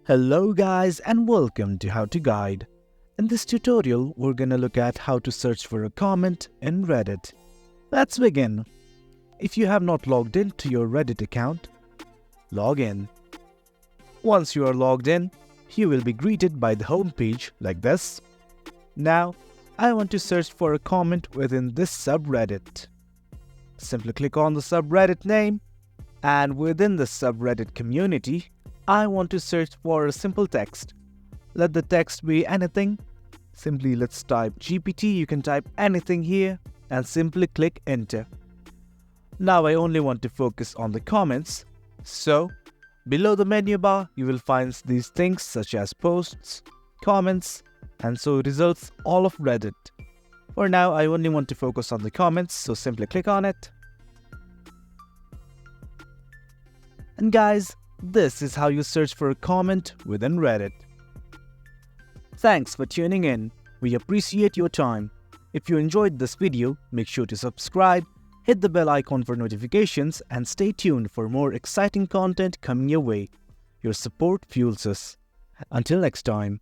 Hello guys and welcome to How to Guide. In this tutorial, we're gonna look at how to search for a comment in Reddit. Let's begin. If you have not logged in to your Reddit account, log in. Once you are logged in, you will be greeted by the home page like this. Now, I want to search for a comment within this subreddit. Simply click on the subreddit name, and within the subreddit community, I want to search for a simple text. Let the text be anything. Simply let's type GPT, you can type anything here and simply click enter. Now I only want to focus on the comments. So, below the menu bar, you will find these things such as posts, comments, and so it results all of Reddit. For now, I only want to focus on the comments, so simply click on it. And guys, this is how you search for a comment within Reddit. Thanks for tuning in. We appreciate your time. If you enjoyed this video, make sure to subscribe, hit the bell icon for notifications, and stay tuned for more exciting content coming your way. Your support fuels us. Until next time.